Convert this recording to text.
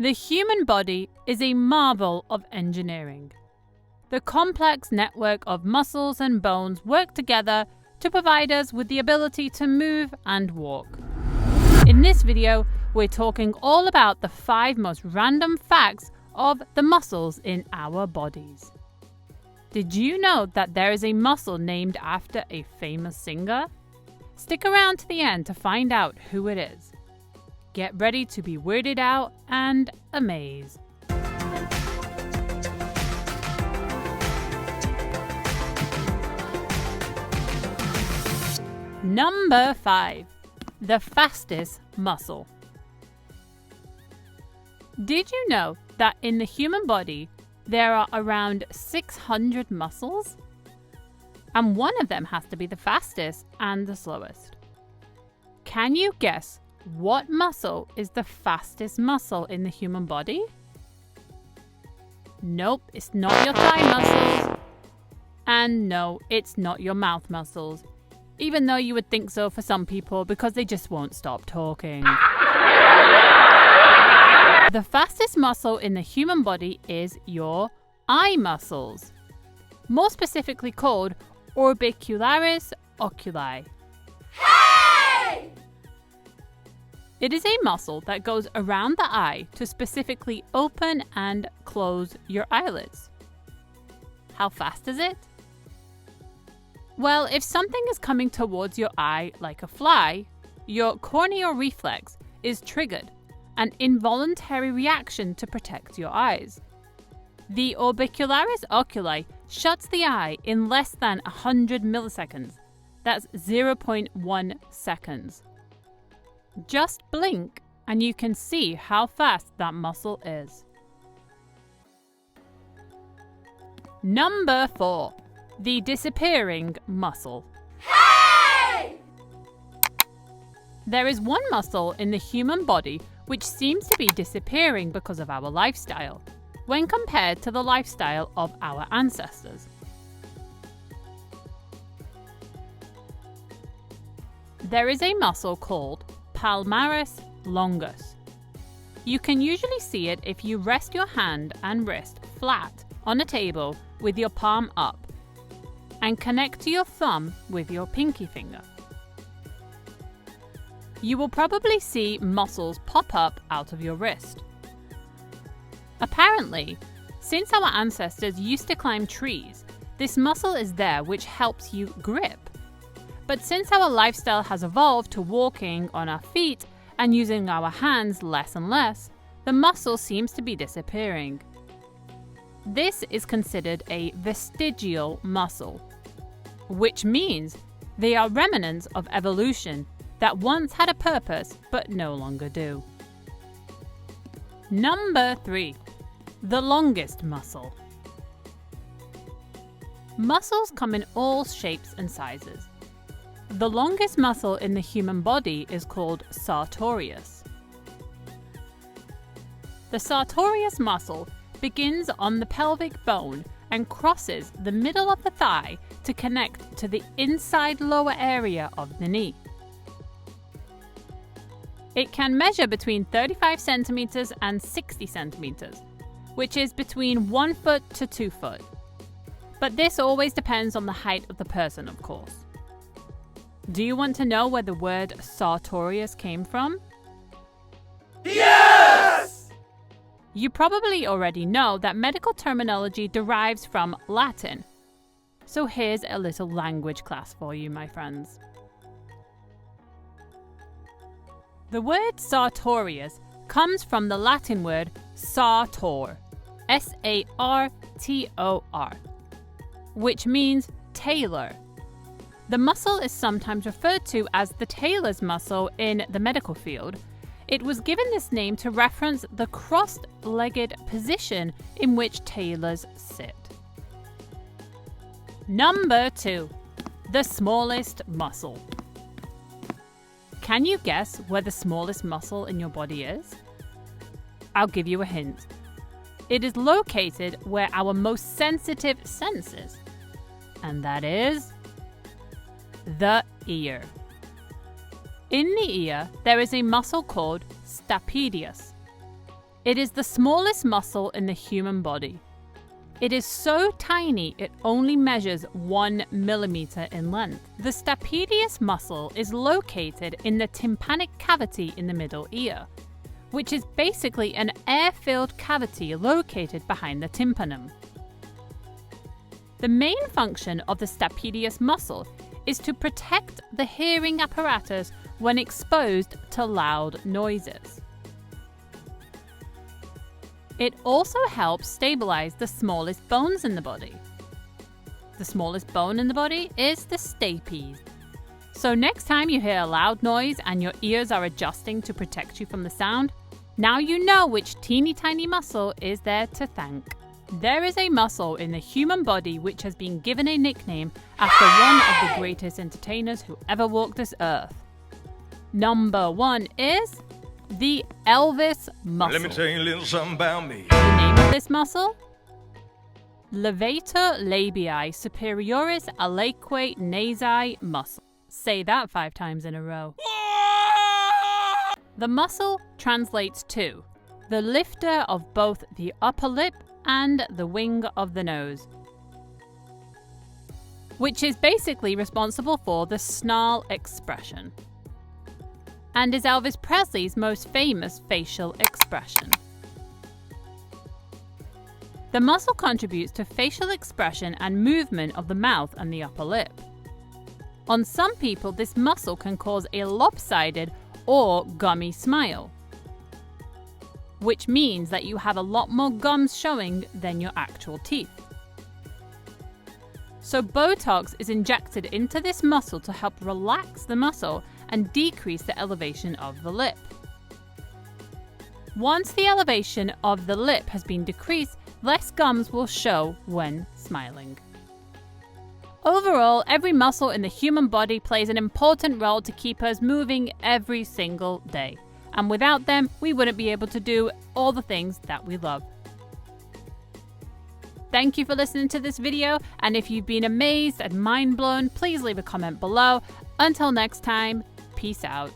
The human body is a marvel of engineering. The complex network of muscles and bones work together to provide us with the ability to move and walk. In this video, we're talking all about the 5 most random facts of the muscles in our bodies. Did you know that there is a muscle named after a famous singer? Stick around to the end to find out who it is. Get ready to be weirded out and amazed. Number 5. The fastest muscle. Did you know that in the human body there are around 600 muscles? And one of them has to be the fastest and the slowest. Can you guess what muscle is the fastest muscle in the human body? Nope, it's not your thigh muscles. And no, it's not your mouth muscles. Even though you would think so for some people because they just won't stop talking. The fastest muscle in the human body is your eye muscles, more specifically called orbicularis oculi. Hey! It is a muscle that goes around the eye to specifically open and close your eyelids. How fast is it? Well, if something is coming towards your eye like a fly, your corneal reflex is triggered, an involuntary reaction to protect your eyes. The orbicularis oculi shuts the eye in less than 100 milliseconds. That's 0.1 seconds. Just blink and you can see how fast that muscle is. Number 4. The disappearing muscle. Hey! There is one muscle in the human body which seems to be disappearing because of our lifestyle, when compared to the lifestyle of our ancestors. There is a muscle called palmaris longus. You can usually see it if you rest your hand and wrist flat on a table with your palm up and connect to your thumb with your pinky finger. You will probably see muscles pop up out of your wrist. Apparently, since our ancestors used to climb trees, this muscle is there which helps you grip. But since our lifestyle has evolved to walking on our feet and using our hands less and less, the muscle seems to be disappearing. This is considered a vestigial muscle, which means they are remnants of evolution that once had a purpose but no longer do. Number 3. The longest muscle. Muscles come in all shapes and sizes. The longest muscle in the human body is called sartorius. The sartorius muscle begins on the pelvic bone and crosses the middle of the thigh to connect to the inside lower area of the knee. It can measure between 35 centimeters and 60 centimeters, which is between 1 foot to 2 foot. But this always depends on the height of the person, of course. Do you want to know where the word sartorius came from? Yes! You probably already know that medical terminology derives from Latin. So here's a little language class for you, my friends. The word sartorius comes from the Latin word sartor, S-A-R-T-O-R, which means tailor. The muscle is sometimes referred to as the tailor's muscle in the medical field. It was given this name to reference the crossed-legged position in which tailors sit. Number 2. The smallest muscle. Can you guess where the smallest muscle in your body is? I'll give you a hint. It is located where our most sensitive sense is, and that is the ear. In the ear, there is a muscle called stapedius. It is the smallest muscle in the human body. It is so tiny it only measures 1 millimeter in length. The stapedius muscle is located in the tympanic cavity in the middle ear, which is basically an air-filled cavity located behind the tympanum. The main function of the stapedius muscle is to protect the hearing apparatus when exposed to loud noises. It also helps stabilize the smallest bones in the body. The smallest bone in the body is the stapes. So next time you hear a loud noise and your ears are adjusting to protect you from the sound, now you know which teeny tiny muscle is there to thank. There is a muscle in the human body which has been given a nickname after one of the greatest entertainers who ever walked this earth. Number 1 is the Elvis muscle. Let me tell you a little something about me. The name of this muscle? Levator labii superioris aliquo nasi muscle. Say that 5 times in a row. The muscle translates to the lifter of both the upper lip and the wing of the nose, which is basically responsible for the snarl expression, and is Elvis Presley's most famous facial expression. The muscle contributes to facial expression and movement of the mouth and the upper lip. On some people, this muscle can cause a lopsided or gummy smile, which means that you have a lot more gums showing than your actual teeth. So Botox is injected into this muscle to help relax the muscle and decrease the elevation of the lip. Once the elevation of the lip has been decreased, less gums will show when smiling. Overall, every muscle in the human body plays an important role to keep us moving every single day. And without them, we wouldn't be able to do all the things that we love. Thank you for listening to this video, and if you've been amazed and mind blown, please leave a comment below. Until next time, peace out.